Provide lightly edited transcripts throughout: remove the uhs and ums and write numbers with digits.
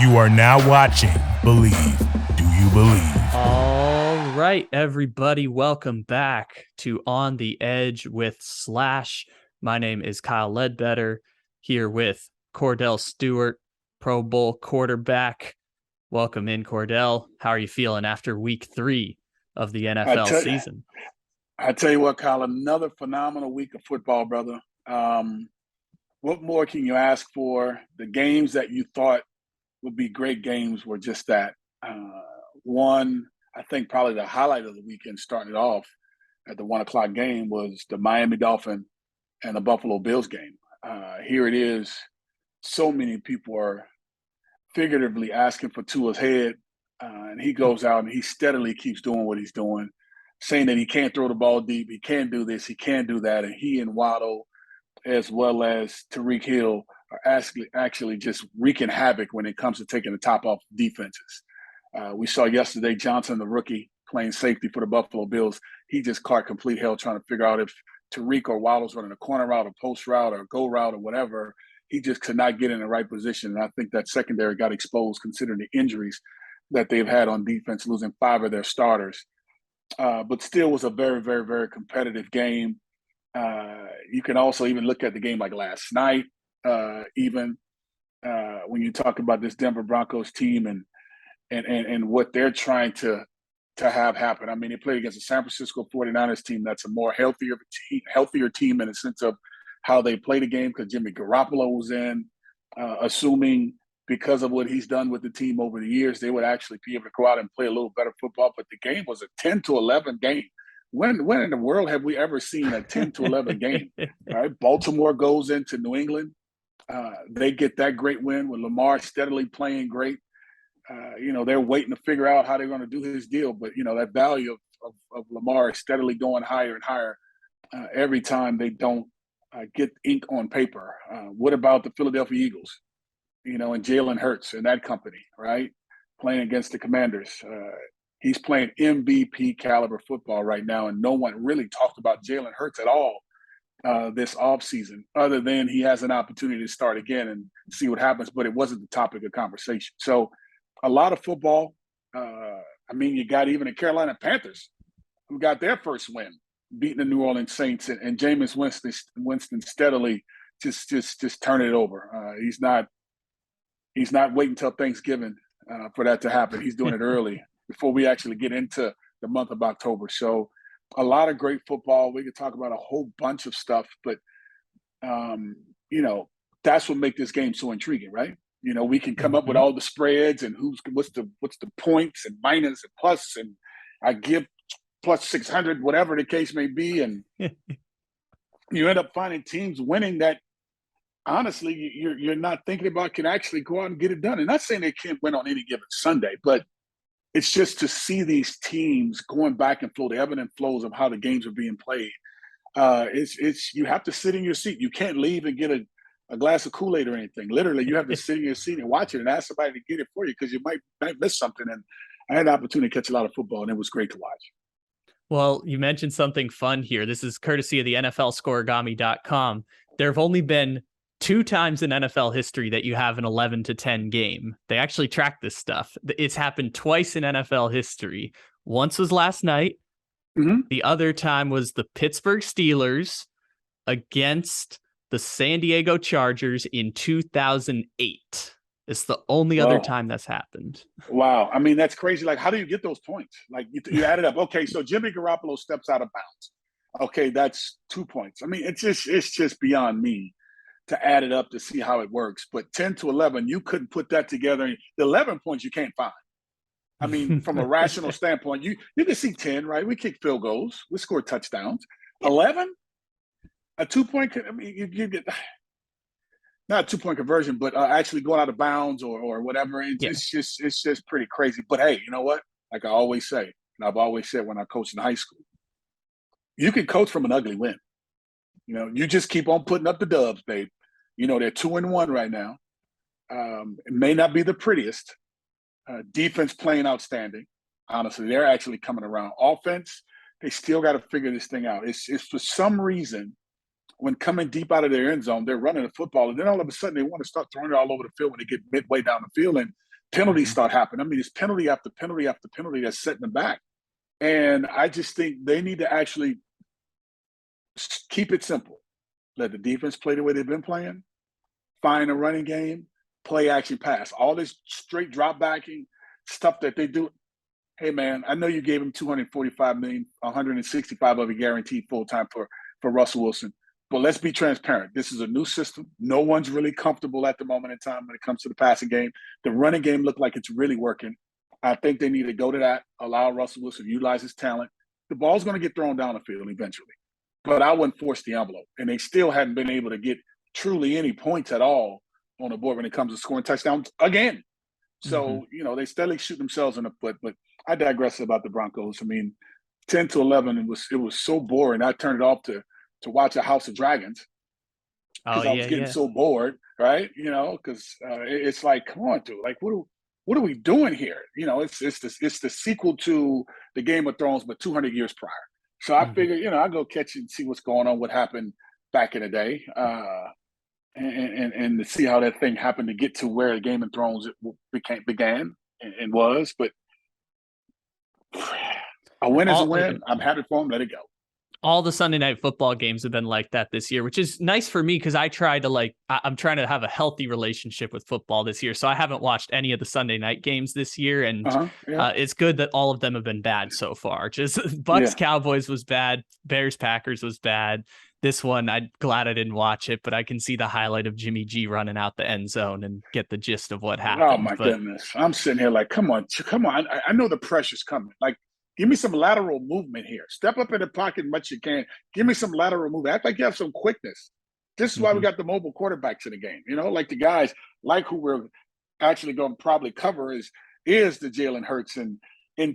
You are now watching Believe. Do you believe? All right, everybody, welcome back to On the Edge with Slash. My name is Kyle Ledbetter, here with Kordell Stewart, Pro Bowl quarterback. Welcome in, Kordell. How are you feeling after week 3 of the NFL season? I tell you what, Kyle, another phenomenal week of football, brother. What more can you ask for? The games that you thought would be great games were just that. One, I think probably the highlight of the weekend, starting it off at the 1 o'clock game, was the Miami Dolphin and the Buffalo Bills game. Here it is. So many people are figuratively asking for Tua's head, and he goes out and he steadily keeps doing what he's doing, saying that he can't throw the ball deep, he can't do this, he can't do that, and he and Waddle, as well as Tyreek Hill, are actually just wreaking havoc when it comes to taking the top off defenses. We saw yesterday Johnson, the rookie, playing safety for the Buffalo Bills. He just caught complete hell trying to figure out if Tyreek or Waddle's running a corner route, a post route, or a go route, or whatever. He just could not get in the right position. And I think that secondary got exposed considering the injuries that they've had on defense, losing 5 of their starters. But still was a very, very, very competitive game. You can also even look at the game like last night, when you talk about this Denver Broncos team and what they're trying to have happen. I mean, they played against the San Francisco 49ers team that's a more healthier team in the sense of how they play the game, because Jimmy Garoppolo was in, assuming because of what he's done with the team over the years, they would actually be able to go out and play a little better football. But the game was a 10-11 game. When in the world have we ever seen a 10-11 game? All right, Baltimore goes into New England. They get that great win with Lamar steadily playing great. They're waiting to figure out how they're going to do his deal. But, that value of Lamar is steadily going higher and higher every time they don't get ink on paper. What about the Philadelphia Eagles, and Jalen Hurts and that company, right, playing against the Commanders? He's playing MVP caliber football right now, and no one really talked about Jalen Hurts at all this offseason, other than he has an opportunity to start again and see what happens, but it wasn't the topic of conversation. So a lot of football. You got even the Carolina Panthers, who got their first win, beating the New Orleans Saints, and Jameis Winston steadily just turn it over. He's not waiting until Thanksgiving for that to happen. He's doing it early before we actually get into the month of October. So a lot of great football. We could talk about a whole bunch of stuff, but that's what makes this game so intriguing, right? We can come up with all the spreads and what's the points and minus and plus, and I give plus 600, whatever the case may be, and you end up finding teams winning that honestly you're not thinking about can actually go out and get it done. And not saying they can't win on any given Sunday, but it's just to see these teams going back and forth, the ebb and flows of how the games are being played. It's you have to sit in your seat. You can't leave and get a glass of Kool-Aid or anything. Literally, you have to sit in your seat and watch it and ask somebody to get it for you, because you might miss something. And I had the opportunity to catch a lot of football, and it was great to watch. Well, you mentioned something fun here. This is courtesy of the NFLscoregami.com. There have only been 2 times in NFL history that you have an 11-10 game. They actually track this stuff. It's happened twice in NFL history. Once was last night. Mm-hmm. The other time was the Pittsburgh Steelers against the San Diego Chargers in 2008. It's the only other time that's happened. Wow. I mean, that's crazy. Like, how do you get those points? Like, you add it up. Okay, so Jimmy Garoppolo steps out of bounds. Okay, that's 2 points. I mean, it's just beyond me to add it up to see how it works. But 10-11, you couldn't put that together. The 11 points you can't find. I mean, from a rational standpoint, you can see 10, right? We kick field goals. We score touchdowns. 11? A 2-point – I mean, you get – not a 2-point conversion, but actually going out of bounds or whatever. It's just pretty crazy. But, hey, you know what? Like I always say, and I've always said when I coached in high school, you can coach from an ugly win. You just keep on putting up the dubs, babe. They're 2-1 right now. It may not be the prettiest. Defense playing outstanding. Honestly, they're actually coming around. Offense, they still got to figure this thing out. It's for some reason, when coming deep out of their end zone, they're running the football, and then all of a sudden they want to start throwing it all over the field when they get midway down the field. And penalties start happening. I mean, it's penalty after penalty after penalty that's setting them back. And I just think they need to actually keep it simple. Let the defense play the way they've been playing, find a running game, play action pass. All this straight drop backing stuff that they do. Hey, man, I know you gave him $245 million, 165 of it guaranteed full-time for Russell Wilson. But let's be transparent. This is a new system. No one's really comfortable at the moment in time when it comes to the passing game. The running game looked like it's really working. I think they need to go to that, allow Russell Wilson to utilize his talent. The ball's going to get thrown down the field eventually. But I wouldn't force the envelope. And they still hadn't been able to get truly any points at all on the board when it comes to scoring touchdowns again. So, they steadily shoot themselves in the foot. But I digress about the Broncos. I mean, 10 to 11, it was so boring. I turned it off to watch a House of Dragons because I was getting so bored, right? Because it's like, come on, dude. Like, what are we doing here? It's the sequel to the Game of Thrones, but 200 years prior. So I figured, I'll go catch it and see what's going on, what happened back in the day, and to see how that thing happened to get to where the Game of Thrones began and was. But a win is a win. I'm happy for them. Let it go. All the Sunday night football games have been like that this year, which is nice for me because I'm trying to have a healthy relationship with football this year. So I haven't watched any of the Sunday night games this year. And it's good that all of them have been bad so far. Just Bucks Cowboys was bad. Bears Packers was bad. This one, I'm glad I didn't watch it, but I can see the highlight of Jimmy G running out the end zone and get the gist of what happened. Oh, my goodness. I'm sitting here like, come on. I know the pressure's coming. Like, give me some lateral movement here. Step up in the pocket as much as you can. Give me some lateral movement. Act like you have some quickness. This is why we got the mobile quarterbacks in the game. Like the guys like who we're actually going to probably cover is the Jalen Hurts. And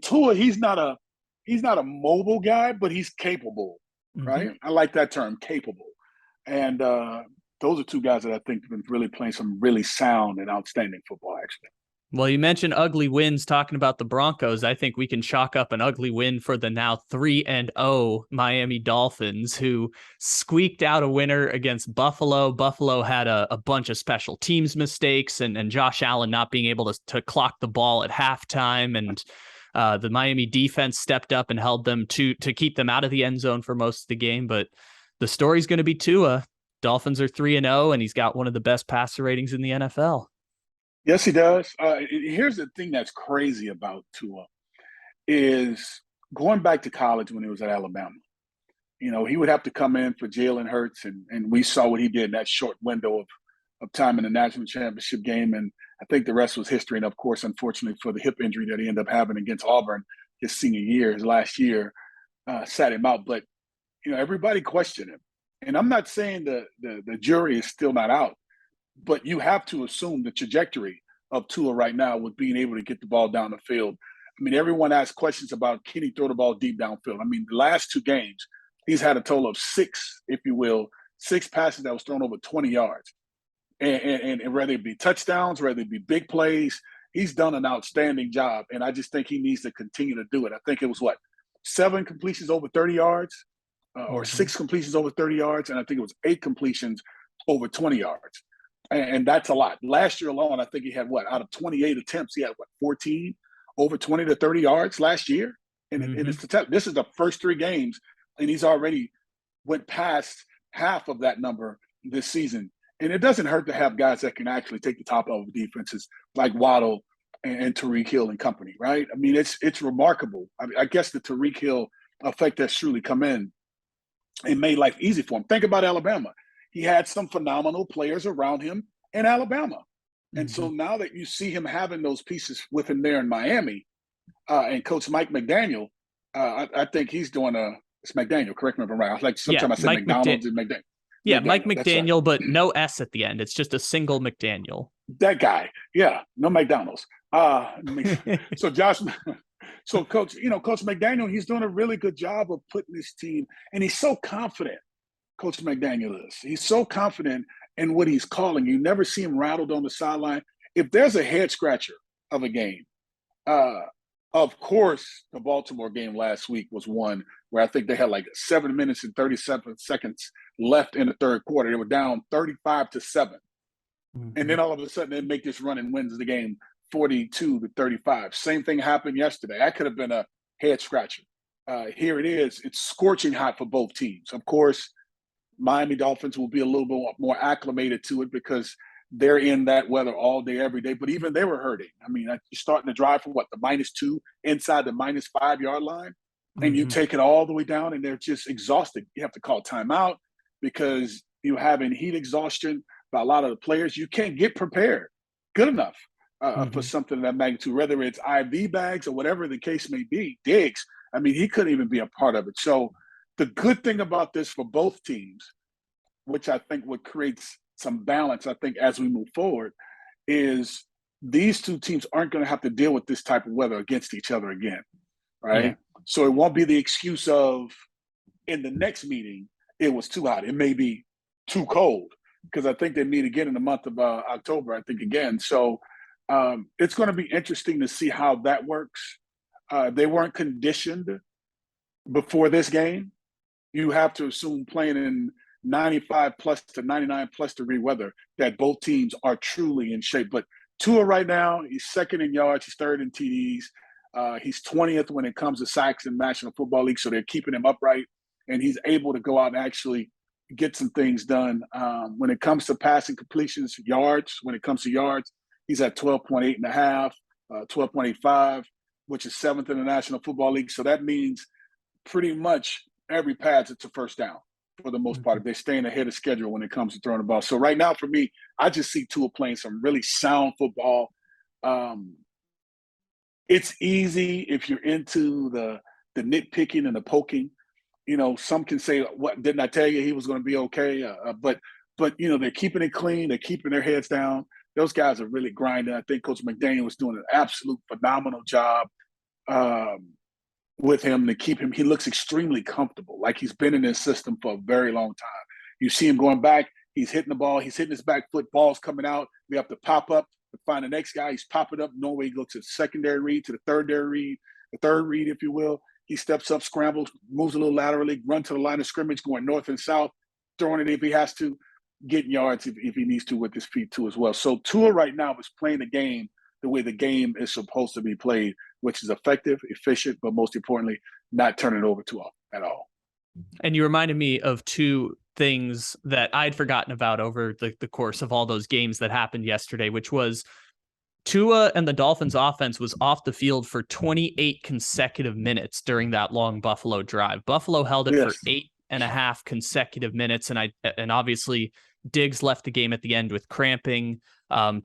Tua, he's not a mobile guy, but he's capable, right? I like that term, capable. And those are two guys that I think have been really playing some really sound and outstanding football, actually. Well, you mentioned ugly wins talking about the Broncos. I think we can chalk up an ugly win for the now 3-0 Miami Dolphins, who squeaked out a winner against Buffalo. Buffalo had a bunch of special teams mistakes and Josh Allen not being able to clock the ball at halftime. And the Miami defense stepped up and held them to keep them out of the end zone for most of the game. But the story's going to be Tua. Dolphins are 3-0, and he's got one of the best passer ratings in the NFL. Yes, he does. Here's the thing that's crazy about Tua is going back to college when he was at Alabama. He would have to come in for Jalen Hurts, and we saw what he did in that short window of time in the national championship game. And I think the rest was history. And, of course, unfortunately for the hip injury that he ended up having against Auburn his senior year, his last year, sat him out. But, everybody questioned him. And I'm not saying the jury is still not out. But you have to assume the trajectory of Tua right now with being able to get the ball down the field. I mean, everyone asks questions about can he throw the ball deep downfield. I mean, the last two games, he's had a total of six passes that was thrown over 20 yards. And whether it be touchdowns, whether it be big plays, he's done an outstanding job. And I just think he needs to continue to do it. I think it was 7 completions over 30 yards or 6 completions over 30 yards. And I think it was 8 completions over 20 yards. And that's a lot. Last year alone, I think he had out of 28 attempts, he had 14 over 20 to 30 yards last year. And this is the first 3 games, and he's already went past half of that number this season. And it doesn't hurt to have guys that can actually take the top of defenses like Waddle and Tyreek Hill and company, right? I mean, it's remarkable. I guess the Tyreek Hill effect has truly come in and made life easy for him. Think about Alabama. He had some phenomenal players around him in Alabama. And so now that you see him having those pieces with him there in Miami, and Coach Mike McDaniel, I think he's doing it's McDaniel, correct me if I'm right. I say McDonald's and McDaniel. Yeah, Mike McDaniel, right. But no S at the end. It's just a single McDaniel. That guy. Yeah, no McDonald's. So Coach McDaniel, he's doing a really good job of putting his team, and he's so confident. Coach McDaniel is. He's so confident in what he's calling. You never see him rattled on the sideline. If there's a head scratcher of a game, of course, the Baltimore game last week was one where I think they had 7 minutes and 37 seconds left in the third quarter. They were down 35-7. And then all of a sudden they make this run and wins the game 42-35. Same thing happened yesterday. That could have been a head scratcher. Here it is. It's scorching hot for both teams. Of course, Miami Dolphins will be a little bit more acclimated to it because they're in that weather all day, every day. But even they were hurting. I mean, you're starting to drive from the -2 inside the -5 yard line, and you take it all the way down, and they're just exhausted. You have to call timeout because you're having heat exhaustion by a lot of the players. You can't get prepared good enough for something of that magnitude, whether it's IV bags or whatever the case may be. Diggs, I mean, he couldn't even be a part of it. So the good thing about this for both teams, which I think would create some balance, I think, as we move forward, is these two teams aren't going to have to deal with this type of weather against each other again, right? Yeah. So it won't be the excuse of in the next meeting, it was too hot. It may be too cold because I think they meet again in the month of October, I think again. So it's going to be interesting to see how that works. They weren't conditioned before this game. You have to assume playing in 95 plus to 99 plus degree weather that both teams are truly in shape. But Tua right now, he's second in yards, he's third in TDs. He's 20th when it comes to sacks in National Football League, so they're keeping him upright, and he's able to go out and actually get some things done. When it comes to passing completions, yards, he's at 12.8 and a half, 12.85, which is 7th in the National Football League. So that means pretty much every pass, it's a first down for the most part. If they're staying ahead of schedule when it comes to throwing the ball. So right now for me, I just see Tua playing some really sound football. It's easy if you're into the nitpicking and the poking. You know, some can say, "What didn't I tell you he was going to be okay?" But you know, they're keeping it clean. They're keeping their heads down. Those guys are really grinding. I think Coach McDaniel was doing an absolute phenomenal job with him to keep him. He looks extremely comfortable, like he's been in this system for a very long time. You see him going back. He's hitting the ball. He's hitting his back foot. Ball's coming out. We have to pop up to find the next guy. He's popping up. No way he goes to the secondary read, to the third read, if you will. He steps up, scrambles, moves a little laterally, run to the line of scrimmage, going north and south, throwing it if he has to, getting yards if he needs to with his feet too as well. So Tua right now is playing the game the way the game is supposed to be played, which is effective, efficient, but most importantly, not turning it over too often at all. And you reminded me of two things that I'd forgotten about over the course of all those games that happened yesterday, which was Tua and the Dolphins offense was off the field for 28 consecutive minutes during that long Buffalo drive. Buffalo held it for 8.5 consecutive minutes. And obviously Diggs left the game at the end with cramping.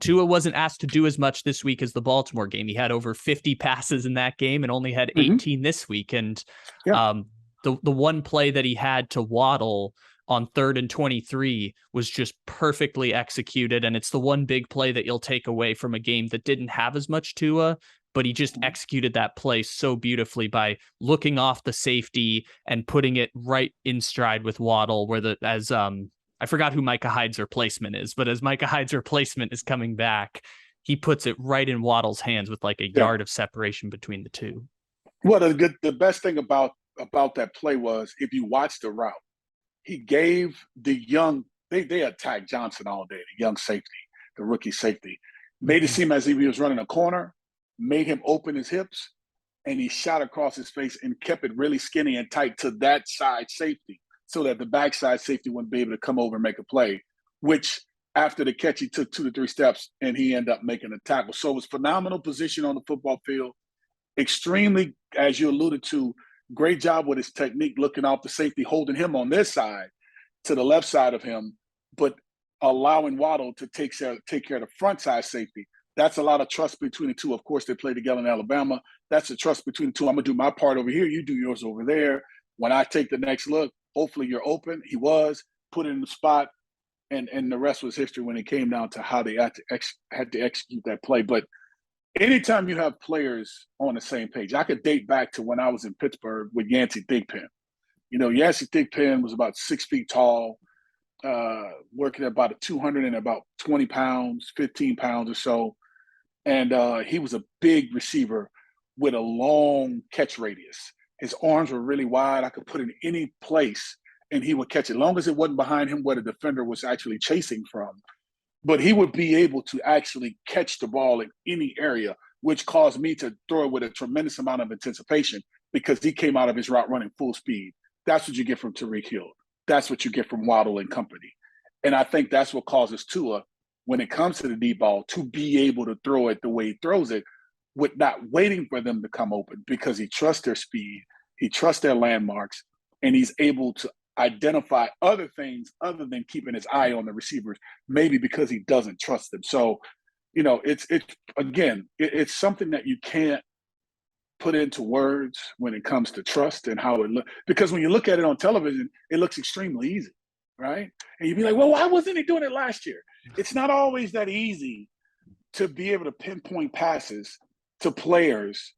Tua wasn't asked to do as much this week as the Baltimore game. He had over 50 passes in that game and only had 18 this week. And the one play that he had to Waddle on 3rd and 23 was just perfectly executed. And it's the one big play that you'll take away from a game that didn't have as much Tua, but he just executed that play so beautifully by looking off the safety and putting it right in stride with Waddle, where I forgot who Micah Hyde's replacement is, but as Micah Hyde's replacement is coming back, he puts it right in Waddle's hands with like a yard of separation between the two. Well, the best thing about that play was if you watch the route, he gave the young, they attacked Johnson all day, the young safety, the rookie safety, made it seem as if he was running a corner, made him open his hips, and he shot across his face and kept it really skinny and tight to that side safety so that the backside safety wouldn't be able to come over and make a play, which after the catch, he took 2 to 3 steps and he ended up making a tackle. So it was phenomenal position on the football field. Extremely, as you alluded to, great job with his technique, looking off the safety, holding him on this side to the left side of him, but allowing Waddle to take care of the front side safety. That's a lot of trust between the two. Of course, they play together in Alabama. That's the trust between the two. I'm going to do my part over here. You do yours over there. When I take the next look, hopefully you're open. He was, put it in the spot, and the rest was history when it came down to how they had to execute that play. But anytime you have players on the same page, I could date back to when I was in Pittsburgh with Yancey Thigpen. You know, Yancey Thigpen was about 6 feet tall, working at about 220 pounds, 15 pounds or so. And he was a big receiver with a long catch radius. His arms were really wide. I could put it in any place and he would catch it, as long as it wasn't behind him where the defender was actually chasing from. but he would be able to actually catch the ball in any area, which caused me to throw it with a tremendous amount of anticipation because he came out of his route running full speed. That's what you get from Tyreek Hill. That's what you get from Waddle and company. And I think that's what causes Tua, when it comes to the deep ball, to be able to throw it the way he throws it with not waiting for them to come open because he trusts their speed, he trusts their landmarks, and he's able to identify other things other than keeping his eye on the receivers, maybe because he doesn't trust them. So, it's something that you can't put into words when it comes to trust and how it looks. Because when you look at it on television, it looks extremely easy, right? And you'd be like, well, why wasn't he doing it last year? It's not always that easy to be able to pinpoint passes to players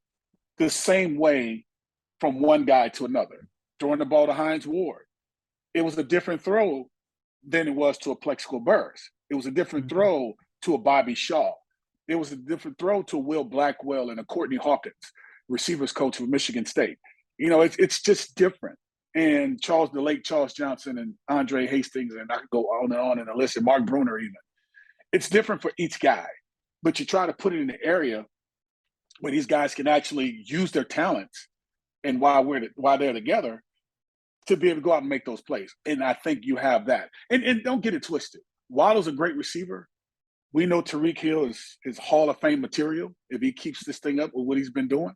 the same way from one guy to another. Throwing the ball to Hines Ward, it was a different throw than it was to a Plexico Burress. It was a different throw to a Bobby Shaw. It was a different throw to a Will Blackwell and a Courtney Hawkins, receivers coach of Michigan State. It's just different. And the late Charles Johnson and Andre Hastings, and I could go on in the list, and Mark Bruner even. It's different for each guy, but you try to put it in the area where these guys can actually use their talents and while they're together to be able to go out and make those plays. And I think you have that. And don't get it twisted. Waddle's a great receiver. We know Tyreek Hill is Hall of Fame material if he keeps this thing up with what he's been doing.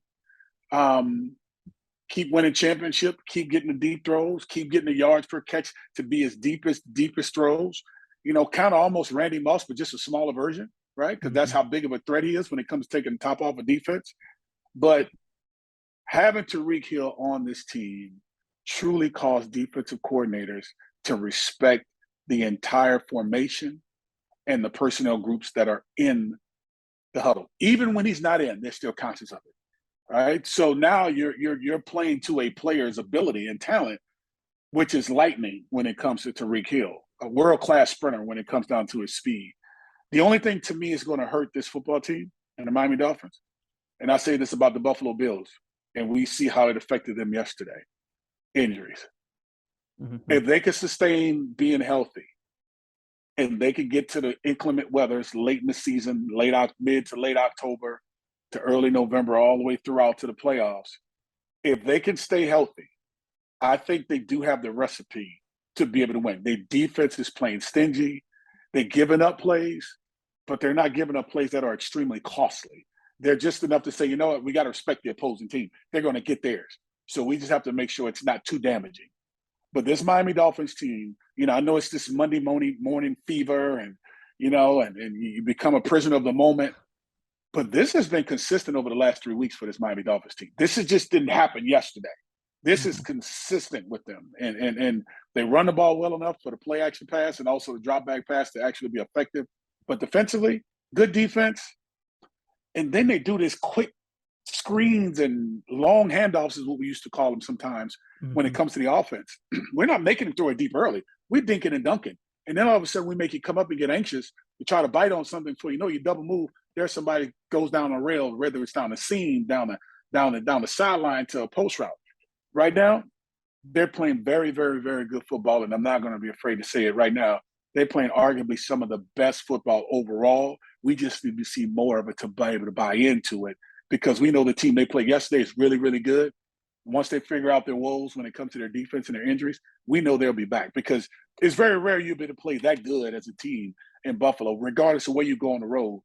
Keep winning championship, keep getting the deep throws, keep getting the yards per catch to be his deepest throws. Kind of almost Randy Moss, but just a smaller version, right? Because that's how big of a threat he is when it comes to taking the top off a defense. But having Tyreek Hill on this team truly caused defensive coordinators to respect the entire formation and the personnel groups that are in the huddle. Even when he's not in, they're still conscious of it, right? So now you're playing to a player's ability and talent, which is lightning when it comes to Tyreek Hill, a world-class sprinter when it comes down to his speed. The only thing to me is going to hurt this football team and the Miami Dolphins, and I say this about the Buffalo Bills, and we see how it affected them yesterday, injuries. If they could sustain being healthy and they could get to the inclement weathers late in the season, mid to late October to early November, all the way throughout to the playoffs, if they can stay healthy, I think they do have the recipe to be able to win. Their defense is playing stingy. They're giving up plays, but they're not giving up plays that are extremely costly. They're just enough to say, you know what, we got to respect the opposing team. They're going to get theirs. So we just have to make sure it's not too damaging. But this Miami Dolphins team, I know it's this Monday morning fever and you become a prisoner of the moment. But this has been consistent over the last 3 weeks for this Miami Dolphins team. This just didn't happen yesterday. This is consistent with them. And they run the ball well enough for the play action pass and also the drop back pass to actually be effective. But defensively, good defense. And then they do this quick screens and long handoffs is what we used to call them sometimes when it comes to the offense. We're not making them throw it deep early. We're dinking and dunking. And then all of a sudden we make you come up and get anxious. You try to bite on something before you double move. There's somebody goes down a rail, whether it's down the seam, down the sideline to a post route. Right now, they're playing very, very, very good football, and I'm not going to be afraid to say it right now. They're playing arguably some of the best football overall. We just need to see more of it to be able to buy into it because we know the team they played yesterday is really, really good. Once they figure out their woes when it comes to their defense and their injuries, we know they'll be back because it's very rare you'll be able to play that good as a team in Buffalo, regardless of where you go on the road,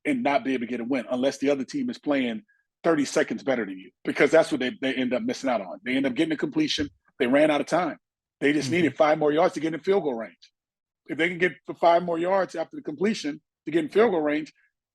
and not be able to get a win unless the other team is playing 30 seconds better than you, because that's what they end up missing out on. They end up getting a completion. They ran out of time. They just needed 5 more yards to get in field goal range. If they can get for 5 more yards after the completion to get in field goal range,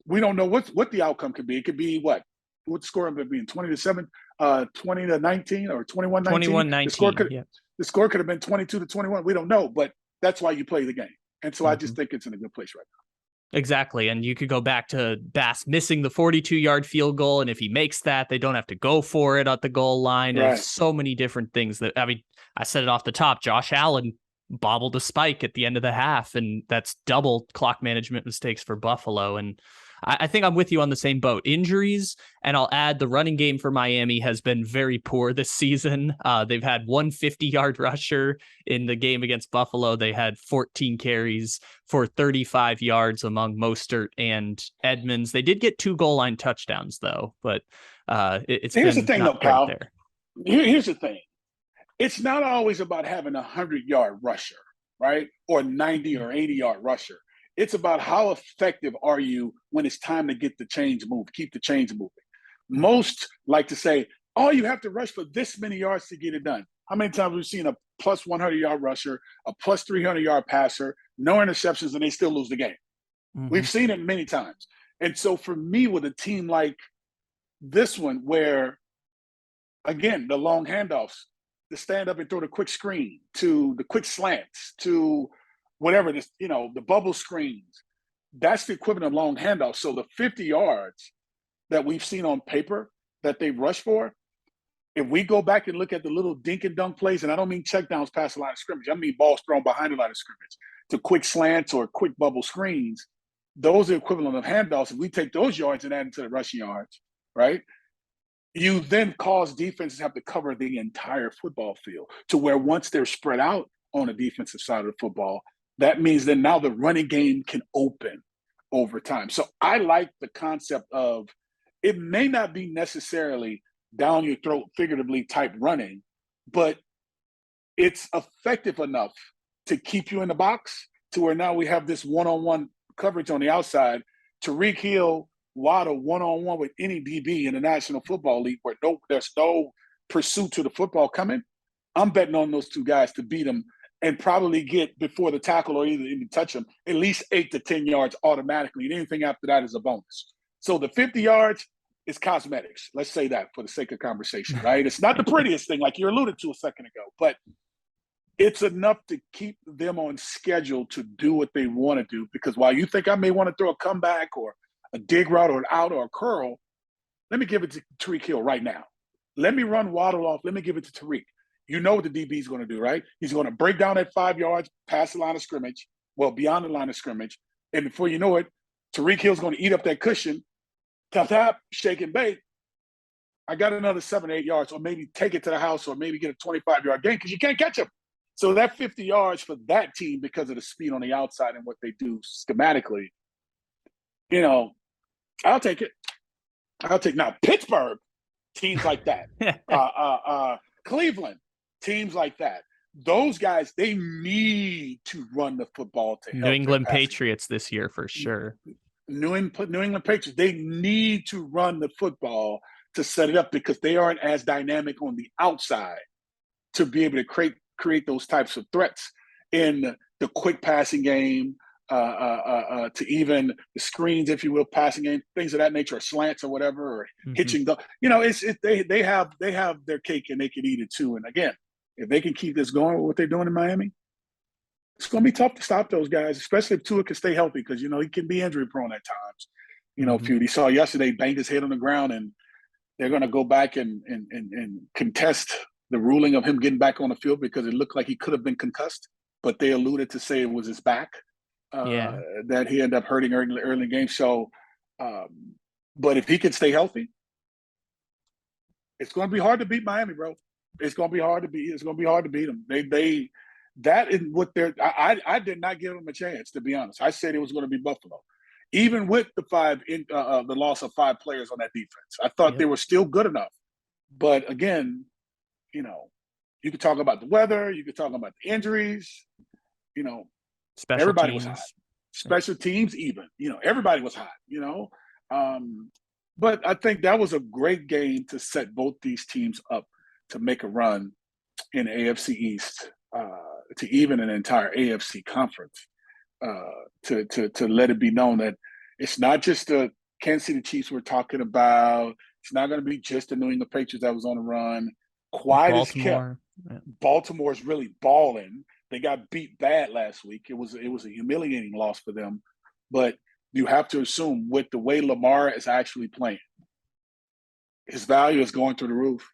we don't know what the outcome could be. It could be what the score would be 20-7, 20-19, or 21-19. 21-19. The score could have been 22-21. We don't know, but that's why you play the game. And so I just think it's in a good place right now. Exactly. And you could go back to Bass missing the 42-yard field goal. And if he makes that, they don't have to go for it at the goal line. Right. There's so many different things I said it off the top. Josh Allen bobbled a spike at the end of the half, and that's double clock management mistakes for Buffalo. And I think I'm with you on the same boat. Injuries, and I'll add the running game for Miami has been very poor this season. They've had one 50-yard rusher in the game against Buffalo. They had 14 carries for 35 yards among Mostert and Edmonds. They did get 2 goal line touchdowns, though, but it's Here's been the thing, not though, great Kyle. there. Here's the thing. It's not always about having a 100-yard rusher, right? Or 90 or 80-yard rusher. It's about how effective are you when it's time to get the change moved, keep the change moving. Most like to say, oh, you have to rush for this many yards to get it done. How many times have we seen a plus 100-yard rusher, a plus 300-yard passer, no interceptions, and they still lose the game? Mm-hmm. We've seen it many times. And so for me, with a team like this one, where, again, the long handoffs, the stand up and throw the quick screen, to the quick slants, to whatever this, the bubble screens, that's the equivalent of long handoffs. So the 50 yards that we've seen on paper that they rush for, if we go back and look at the little dink and dunk plays, and I don't mean checkdowns past the line of scrimmage, I mean balls thrown behind the line of scrimmage, to quick slants or quick bubble screens, those are equivalent of handoffs. If we take those yards and add them to the rushing yards, right? You then cause defenses have to cover the entire football field, to where once they're spread out on the defensive side of the football, that means that now the running game can open over time. So I like the concept of, it may not be necessarily down your throat, figuratively type running, but it's effective enough to keep you in the box, to where now we have this one-on-one coverage on the outside. Tyreek Hill, Waddle one-on-one with any DB in the National Football League, where there's no pursuit to the football coming. I'm betting on those two guys to beat them and probably get, before the tackle or even touch them, at least 8 to 10 yards automatically. And anything after that is a bonus. So the 50 yards is cosmetics. Let's say that for the sake of conversation, right? It's not the prettiest thing, like you alluded to a second ago, but it's enough to keep them on schedule to do what they want to do. Because while you think I may want to throw a comeback or a dig route or an out or a curl, let me give it to Tyreek Hill right now. Let me run Waddle off. Let me give it to Tyreek. You know what the DB is going to do, right? He's going to break down at 5 yards, past the line of scrimmage, beyond the line of scrimmage. And before you know it, Tyreek Hill's going to eat up that cushion, tap, shake and bake. I got another 7 or 8 yards, or maybe take it to the house, or maybe get a 25-yard gain, because you can't catch him. So that 50 yards for that team, because of the speed on the outside and what they do schematically, I'll take it. Now Pittsburgh, teams like that. Cleveland, teams like that. Those guys, they need to run the football to help New England Patriots this year for sure. New England Patriots, they need to run the football to set it up, because they aren't as dynamic on the outside to be able to create those types of threats in the quick passing game, to even the screens, if you will, passing game, things of that nature, or slants or whatever, or hitching the, they have their cake and they can eat it too. And again, if they can keep this going with what they're doing in Miami, it's going to be tough to stop those guys, especially if Tua can stay healthy, because he can be injury prone at times. Feud, he saw yesterday, banged his head on the ground, and they're going to go back and contest the ruling of him getting back on the field, because it looked like he could have been concussed, but they alluded to say it was his back. That he ended up hurting early in the game. So, but if he can stay healthy, it's going to be hard to beat Miami, bro. It's going to be hard to beat. It's going to be hard to beat them. That is what they're. I did not give them a chance, to be honest. I said it was going to be Buffalo, even with the loss of 5 players on that defense. I thought they were still good enough. But again, you could talk about the weather, you could talk about the injuries, Special everybody teams. was hot. Special teams, even, everybody was hot, But I think that was a great game to set both these teams up to make a run in the AFC East, to even an entire AFC conference, to let it be known that it's not just the Kansas City Chiefs we're talking about. It's not going to be just the New England Patriots that was on the run. Quiet as kept. Baltimore's really balling. They got beat bad last week. It was a humiliating loss for them. But you have to assume, with the way Lamar is actually playing, his value is going through the roof.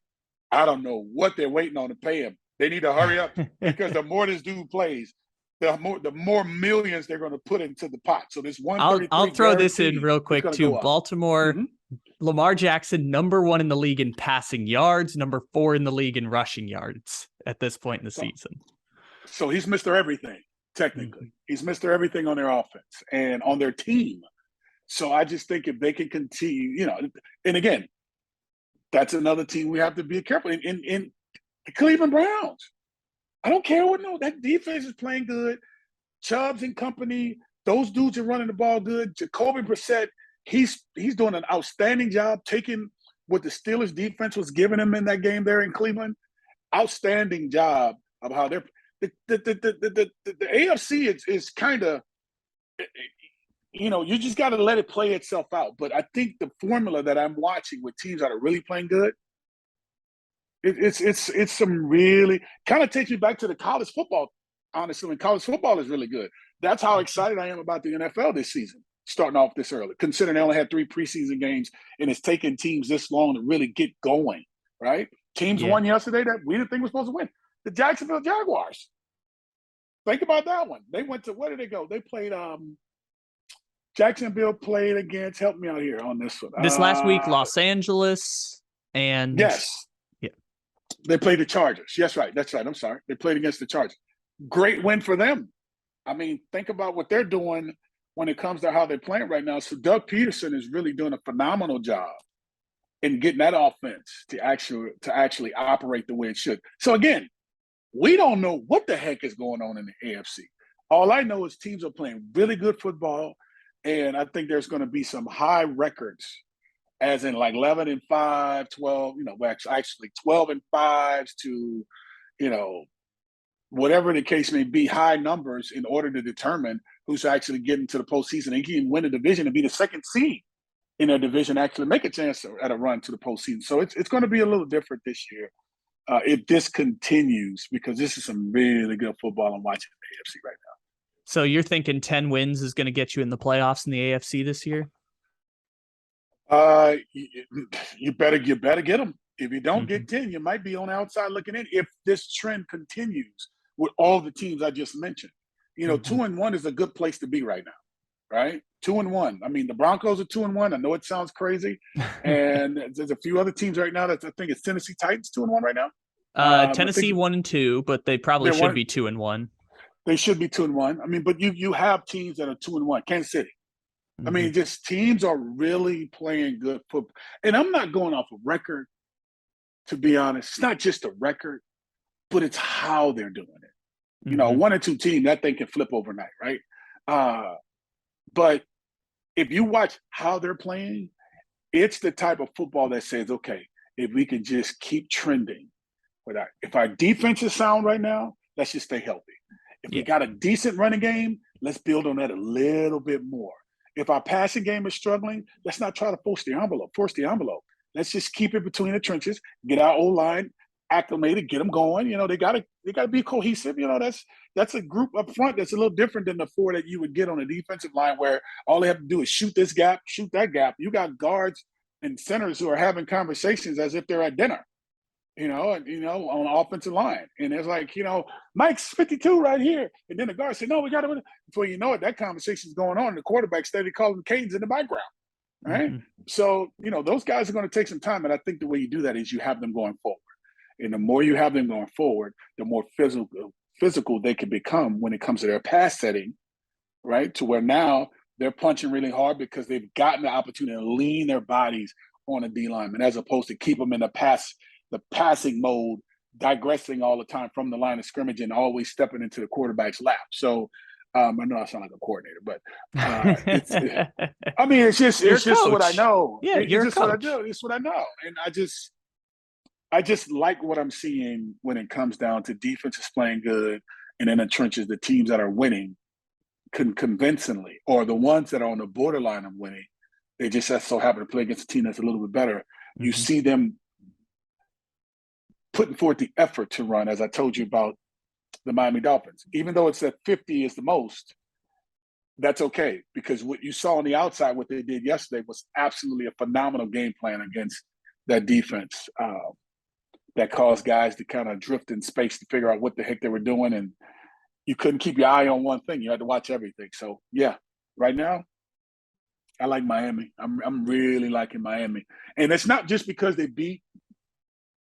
I don't know what they're waiting on to pay him. They need to hurry up, because the more this dude plays, the more millions they're going to put into the pot. So this 133. I'll throw this in real quick too. Baltimore, Lamar Jackson, number 1 in the league in passing yards, number 4 in the league in rushing yards at this point in the season. So he's Mr. Everything, technically. He's Mr. Everything on their offense and on their team. So I just think if they can continue, and again, that's another team we have to be careful. In the Cleveland Browns, I don't care that defense is playing good. Chubbs and company, those dudes are running the ball good. Jacoby Brissett, he's doing an outstanding job taking what the Steelers defense was giving him in that game there in Cleveland. Outstanding job of how they're the AFC is kind of, you just got to let it play itself out. But I think the formula that I'm watching with teams that are really playing good, it's some really kind of takes me back to the college football. Honestly, when college football is really good. That's how excited I am about the NFL this season, starting off this early, considering they only had 3 preseason games and it's taken teams this long to really get going, right? Teams won yesterday that we didn't think were supposed to win. The Jacksonville Jaguars. Think about that one. They went to, where did they go? They played, Jacksonville played against, help me out here on this one. This last week, Los Angeles and. Yes. Yeah. They played the Chargers. Yes, right. That's right. I'm sorry. They played against the Chargers. Great win for them. I mean, think about what they're doing when it comes to how they're playing right now. So Doug Peterson is really doing a phenomenal job in getting that offense to actually operate the way it should. So again, we don't know what the heck is going on in the AFC. All I know is teams are playing really good football, and I think there's going to be some high records, as in like 11-5, 12, actually 12-5 to, whatever the case may be, high numbers in order to determine who's actually getting to the postseason and can win a division and be the second seed in a division, actually make a chance at a run to the postseason. So it's going to be a little different this year if this continues, because this is some really good football I'm watching in the AFC right now. So you're thinking 10 wins is going to get you in the playoffs in the AFC this year? You better get them. If you don't get 10, you might be on the outside looking in if this trend continues with all the teams I just mentioned. 2-1 is a good place to be right now, right? 2-1. I mean, the Broncos are 2-1. I know it sounds crazy. And there's a few other teams right now that I think it's Tennessee Titans 2-1 right now. Tennessee 1-2, but they probably should be 2-1. They should be 2-1. I mean, but you have teams that are 2-1. Kansas City. I mean, just teams are really playing good football. And I'm not going off a record, to be honest. It's not just a record, but it's how they're doing it. 1 or 2 team, that thing can flip overnight, right? But if you watch how they're playing, it's the type of football that says, okay, if we can just keep trending, if our defense is sound right now, let's just stay healthy. If we got a decent running game, let's build on that a little bit more. If our passing game is struggling, let's not try to force the envelope. Let's just keep it between the trenches, get our O-line acclimated, get them going. They gotta be cohesive. That's a group up front that's a little different than the 4 that you would get on a defensive line, where all they have to do is shoot this gap, shoot that gap. You got guards and centers who are having conversations as if they're at dinner, on the offensive line. And it's like, Mike's 52 right here. And then the guard said, no, we got to. Before you know it, that conversation's going on. And the quarterback steady calling cadence in the background. Right. So, those guys are going to take some time. And I think the way you do that is you have them going forward. And the more you have them going forward, the more physical they can become when it comes to their pass setting, right? To where now they're punching really hard because they've gotten the opportunity to lean their bodies on a D lineman, as opposed to keep them in the passing mode, digressing all the time from the line of scrimmage and always stepping into the quarterback's lap. So I know I sound like a coordinator, but it's just what I know. Yeah, you're just what I do. It's what I know. And I just like what I'm seeing when it comes down to defenses playing good, and in the trenches, the teams that are winning convincingly, or the ones that are on the borderline of winning, they just so happen to play against a team that's a little bit better. You see them putting forth the effort to run, as I told you about the Miami Dolphins. Even though it's at 50 is the most, that's okay, because what you saw on the outside, what they did yesterday, was absolutely a phenomenal game plan against that defense. That caused guys to kind of drift in space to figure out what the heck they were doing. And you couldn't keep your eye on one thing. You had to watch everything. So yeah, right now, I like Miami. I'm really liking Miami. And it's not just because they beat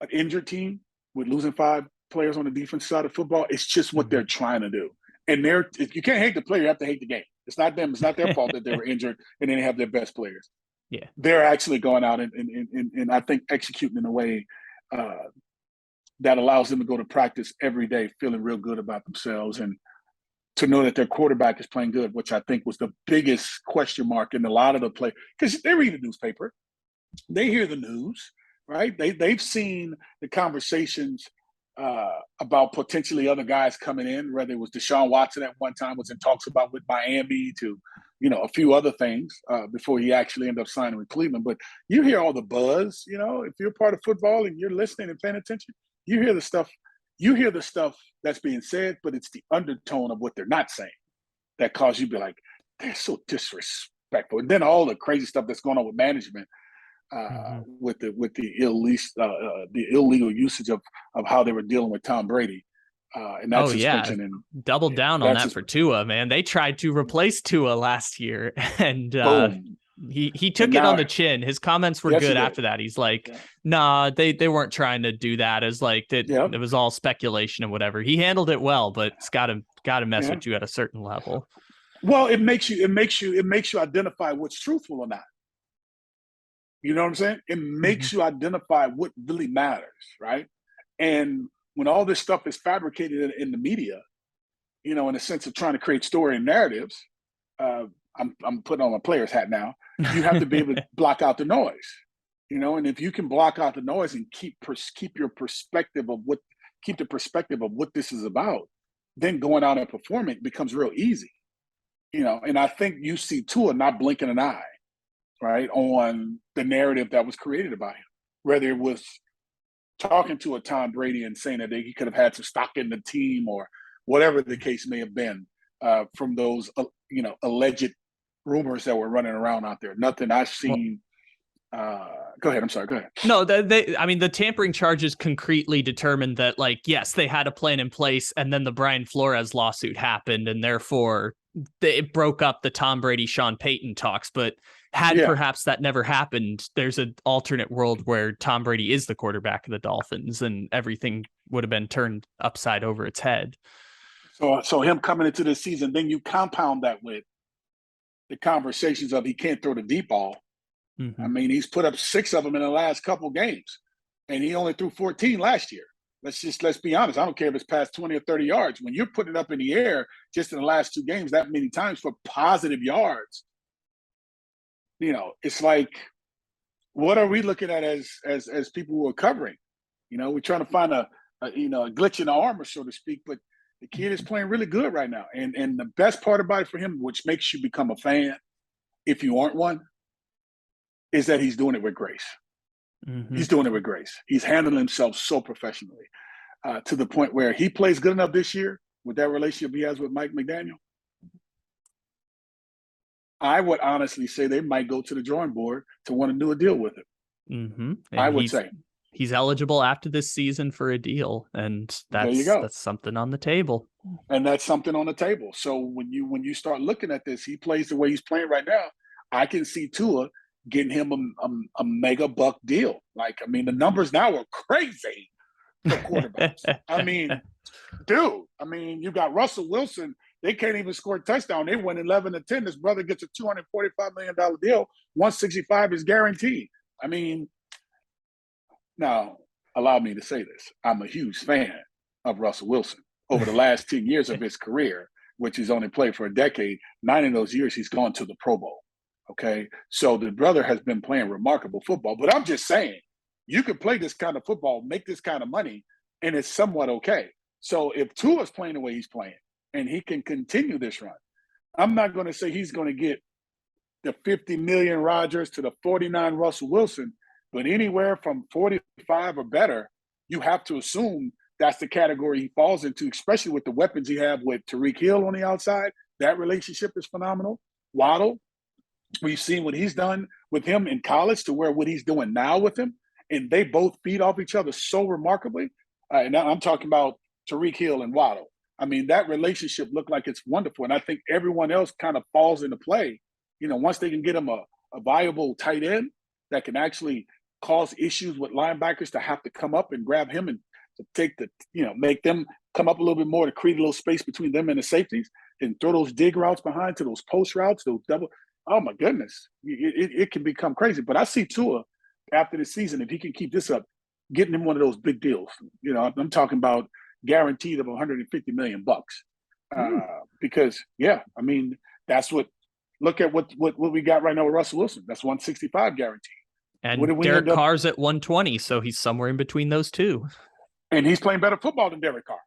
an injured team with losing 5 players on the defense side of football. It's just what they're trying to do. And you can't hate the player, you have to hate the game. It's not them. It's not their fault that they were injured and they didn't have their best players. Yeah. They're actually going out and I think executing in a way that allows them to go to practice every day feeling real good about themselves, and to know that their quarterback is playing good, which I think was the biggest question mark in a lot of the play. Because they read the newspaper. They hear the news, right? They've seen the conversations about potentially other guys coming in, whether it was Deshaun Watson at one time was in talks about with Miami to, a few other things before he actually ended up signing with Cleveland. But you hear all the buzz, if you're part of football and you're listening and paying attention, you hear the stuff that's being said, but it's the undertone of what they're not saying that causes you to be like, they're so disrespectful. And then all the crazy stuff that's going on with management, with the illegal usage of how they were dealing with Tom Brady, and that suspension. And double down on that for Tua, man. They tried to replace Tua last year, and he took it on the chin. His comments were good after that. He's like, nah, they weren't trying to do that as like that. Yep. It was all speculation and whatever. He handled it well, but it's got to mess with you at a certain level. Well, it makes you identify what's truthful or not. You know what I'm saying? It makes you identify what really matters, right? And when all this stuff is fabricated in the media, in a sense of trying to create story and narratives, I'm putting on my player's hat now. You have to be able to block out the noise, and if you can block out the noise and keep the perspective of what this is about, then going out and performing becomes real easy, And I think you see Tua not blinking an eye, right, on the narrative that was created about him, whether it was talking to a Tom Brady and saying that he could have had some stock in the team or whatever the case may have been, from those alleged rumors that were running around out there. Nothing I've seen. Go ahead. I'm sorry. Go ahead. No, the tampering charges concretely determined that, like, yes, they had a plan in place, and then the Brian Flores lawsuit happened, and therefore it broke up the Tom Brady, Sean Payton talks. But had perhaps that never happened, there's an alternate world where Tom Brady is the quarterback of the Dolphins, and everything would have been turned upside over its head. So him coming into this season, then you compound that with the conversations of he can't throw the deep ball. Mm-hmm. I mean, he's put up 6 of them in the last couple games, and he only threw 14 last year. Let's be honest. I don't care if it's past 20 or 30 yards. When you're putting it up in the air just in the last 2 games that many times for positive yards, it's like, what are we looking at as people who are covering? We're trying to find a glitch in the armor, so to speak, but the kid is playing really good right now. And the best part about it for him, which makes you become a fan if you aren't one, is that he's doing it with grace. Mm-hmm. He's doing it with grace. He's handling himself so professionally, to the point where he plays good enough this year with that relationship he has with Mike McDaniel. I would honestly say they might go to the drawing board to want to do a deal with him. Mm-hmm. I would say. He's eligible after this season for a deal, and that's something on the table. And that's something on the table. So when you start looking at this, he plays the way he's playing right now. I can see Tua getting him a mega buck deal. Like, I mean, the numbers now are crazy for quarterbacks. I mean, dude. I mean, you got Russell Wilson. They can't even score a touchdown. They win 11-10. This brother gets a $245 million deal. 165 is guaranteed. I mean. Now, allow me to say this. I'm a huge fan of Russell Wilson. Over the last 10 years of his career, which he's only played for a decade, 9 of those years he's gone to the Pro Bowl, okay? So the brother has been playing remarkable football. But I'm just saying, you can play this kind of football, make this kind of money, and it's somewhat okay. So if Tua's playing the way he's playing and he can continue this run, I'm not going to say he's going to get the 50 million Rodgers to the 49 Russell Wilson, but anywhere from 45 or better, you have to assume that's the category he falls into, especially with the weapons he have with Tyreek Hill on the outside. That relationship is phenomenal. Waddle, we've seen what he's done with him in college to where what he's doing now with him, and they both feed off each other so remarkably. And now I'm talking about Tyreek Hill and Waddle. I mean, that relationship looked like it's wonderful. And I think everyone else kind of falls into play. Once they can get him a viable tight end that can actually cause issues with linebackers to have to come up and grab him and to take make them come up a little bit more to create a little space between them and the safeties and throw those dig routes behind to those post routes, those double. Oh, my goodness. It can become crazy. But I see Tua after the season, if he can keep this up, getting him one of those big deals. I'm talking about guaranteed of $150 million bucks. Because I mean, that's look at what we got right now with Russell Wilson. That's 165 guaranteed. And Derek Carr's at 120, so he's somewhere in between those two. And he's playing better football than Derek Carr.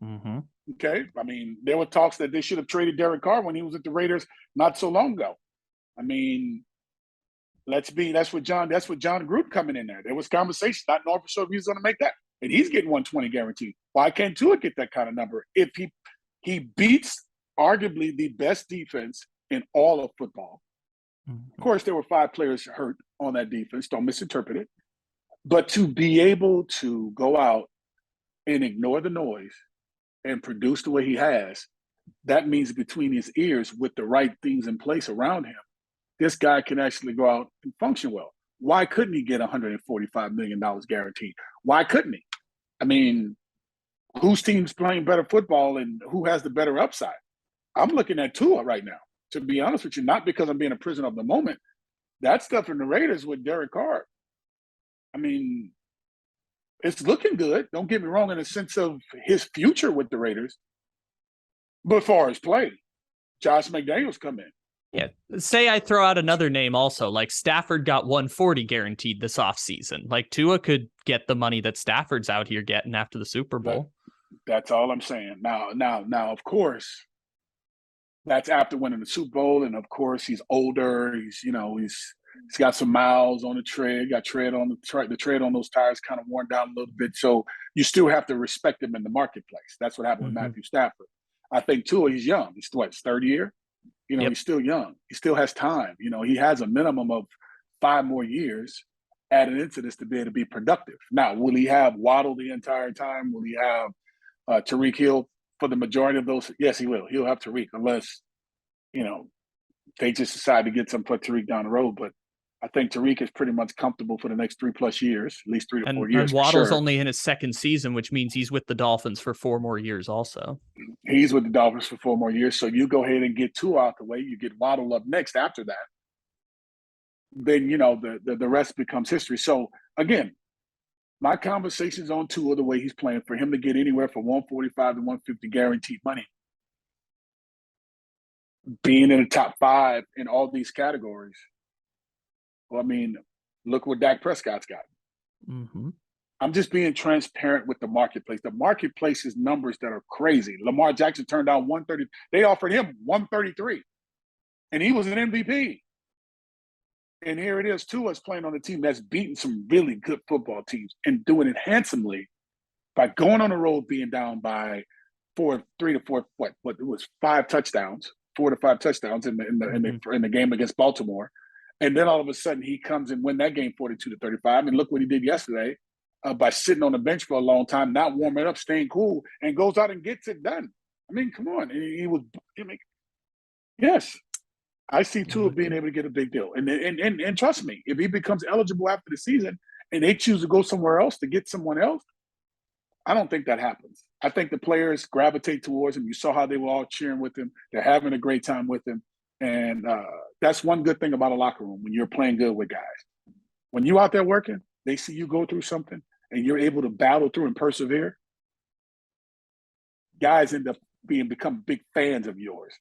Mm-hmm. Okay. I mean, there were talks that they should have traded Derek Carr when he was at the Raiders not so long ago. I mean, that's what John Gruden coming in there. There was conversation, not knowing for sure if he was going to make that. And he's getting 120 guaranteed. Why can't Tua get that kind of number? If he beats arguably the best defense in all of football. Mm-hmm. Of course, there were 5 players hurt on that defense. Don't misinterpret it. But to be able to go out and ignore the noise and produce the way he has, that means between his ears with the right things in place around him, this guy can actually go out and function well. Why couldn't he get $145 million guaranteed? Why couldn't he? I mean, whose team's playing better football and who has the better upside? I'm looking at Tua right now, to be honest with you, not because I'm being a prisoner of the moment. That stuff in the Raiders with Derek Carr, I mean, it's looking good. Don't get me wrong in the sense of his future with the Raiders. But as far as play, Josh McDaniels come in. Yeah. Say I throw out another name also, like Stafford got 140 guaranteed this offseason. Like Tua could get the money that Stafford's out here getting after the Super Bowl. That's all I'm saying. Now, of course, that's after winning the Super Bowl. And of course, he's older. He's got some miles on the tread, got tread on the tread on those tires kind of worn down a little bit. So you still have to respect him in the marketplace. That's what happened with Matthew Stafford. I think Tua, he's young. He's his third year. He's still young. He still has time. He has a minimum of 5 more years added into this to be able to be productive. Now, will he have Waddle the entire time? Will he have Tyreek Hill for the majority of those? Yes, he will. He'll have Tyreek unless, they just decide to get some put Tyreek down the road. But I think Tyreek is pretty much comfortable for the next 3+ years, at least 3 to 4 years. And Waddle's only in his second season, which means he's with the Dolphins for 4 more years also. He's with the Dolphins for 4 more years. So you go ahead and get Tua out the way. You get Waddle up next after that. Then, the rest becomes history. So, again, my conversations on Tua, the way he's playing, for him to get anywhere from 145 to 150 guaranteed money, being in the top 5 in all these categories. Well, I mean, look what Dak Prescott's got. Mm-hmm. I'm just being transparent with the marketplace. The marketplace is numbers that are crazy. Lamar Jackson turned down 130. They offered him 133, and he was an MVP. And here it is, Tua's playing on a team that's beaten some really good football teams and doing it handsomely by going on the road, being down by 4 to 5 touchdowns, 4 to 5 touchdowns in the game against Baltimore. And then all of a sudden he comes and win that game 42-35. And look what he did yesterday by sitting on the bench for a long time, not warming up, staying cool, and goes out and gets it done. I mean, come on. Yes, I see Tua being able to get a big deal. And trust me, if he becomes eligible after the season and they choose to go somewhere else to get someone else, I don't think that happens. I think the players gravitate towards him. You saw how they were all cheering with him. They're having a great time with him. And that's one good thing about a locker room when you're playing good with guys. When you're out there working, they see you go through something and you're able to battle through and persevere. Guys end up become big fans of yours.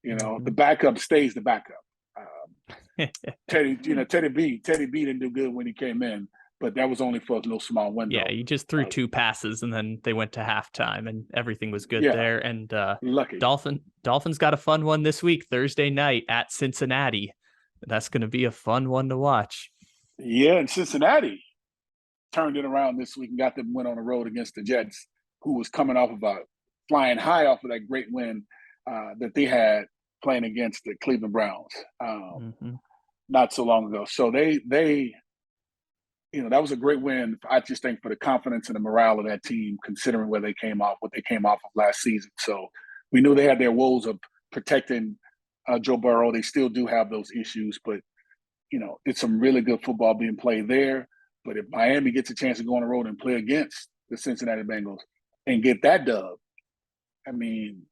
The backup stays the backup. Teddy B didn't do good when he came in, but that was only for a little small window. Yeah, he just threw 2 passes and then they went to halftime and everything was good there. And lucky. Dolphins got a fun one this week, Thursday night at Cincinnati. That's going to be a fun one to watch. Yeah, and Cincinnati turned it around this week and got them win on the road against the Jets, who was coming off of flying high off of that great win that they had playing against the Cleveland Browns not so long ago. So they that was a great win. I just think for the confidence and the morale of that team, considering what they came off of last season. So we knew they had their woes of protecting Joe Burrow. They still do have those issues, but it's some really good football being played there. But if Miami gets a chance to go on the road and play against the Cincinnati Bengals and get that dub, I mean,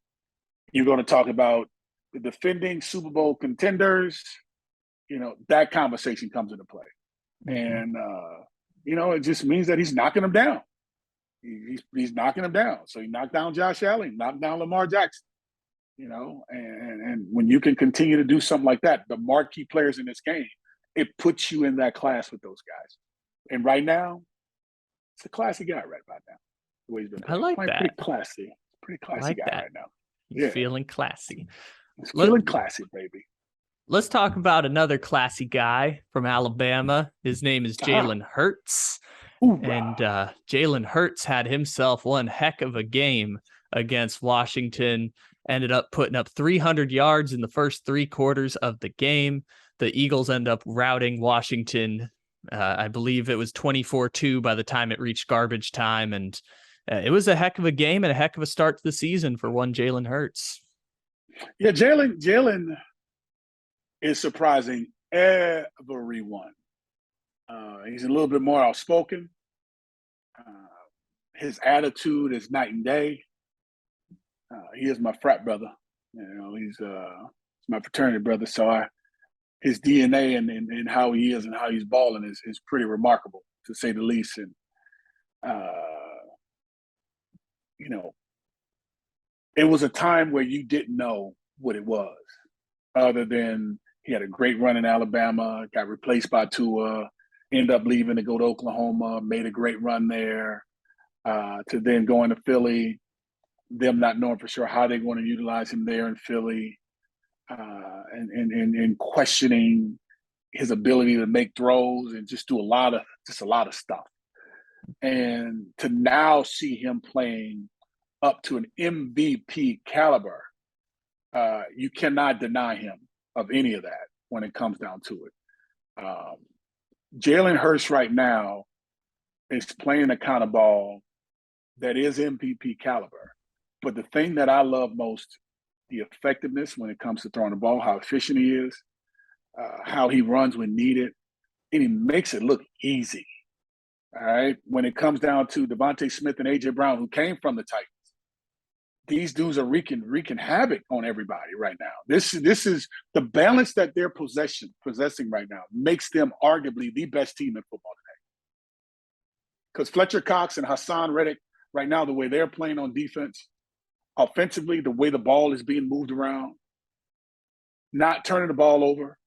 you're going to talk about the defending Super Bowl contenders. That conversation comes into play. And, it just means that he's knocking them down. He's knocking them down. So he knocked down Josh Allen, knocked down Lamar Jackson, and when you can continue to do something like that, the marquee players in this game, it puts you in that class with those guys. And right now, it's a classy guy right about now. The way he's been playing. I like that. Pretty classy guy right now. He's feeling classy. He's feeling classy, baby. Let's talk about another classy guy from Alabama. His name is Jalen Hurts. And Jalen Hurts had himself one heck of a game against Washington. Ended up putting up 300 yards in the first 3 quarters of the game. The Eagles end up routing Washington. I believe it was 24-2 by the time it reached garbage time. And it was a heck of a game and a heck of a start to the season for one Jalen Hurts. Yeah, Jalen is surprising everyone. He's a little bit more outspoken. His attitude is night and day. He is my frat brother. He's my fraternity brother. So his DNA and how he is and how he's balling is pretty remarkable, to say the least. And it was a time where you didn't know what it was, other than he had a great run in Alabama, got replaced by Tua, ended up leaving to go to Oklahoma, made a great run there, to then going to Philly, them not knowing for sure how they're going to utilize him there in Philly, and questioning his ability to make throws and just do a lot of stuff. And to now see him playing up to an MVP caliber, you cannot deny him of any of that when it comes down to it. Jalen Hurts right now is playing a kind of ball that is MVP caliber. But the thing that I love most, the effectiveness when it comes to throwing the ball, how efficient he is, how he runs when needed, and he makes it look easy. All right. When it comes down to Devonte Smith and A.J. Brown, who came from the Titans, these dudes are wreaking havoc on everybody right now. This is the balance that they're possessing right now makes them arguably the best team in football today. Because Fletcher Cox and Hassan Reddick, right now, the way they're playing on defense, offensively, the way the ball is being moved around, not turning the ball over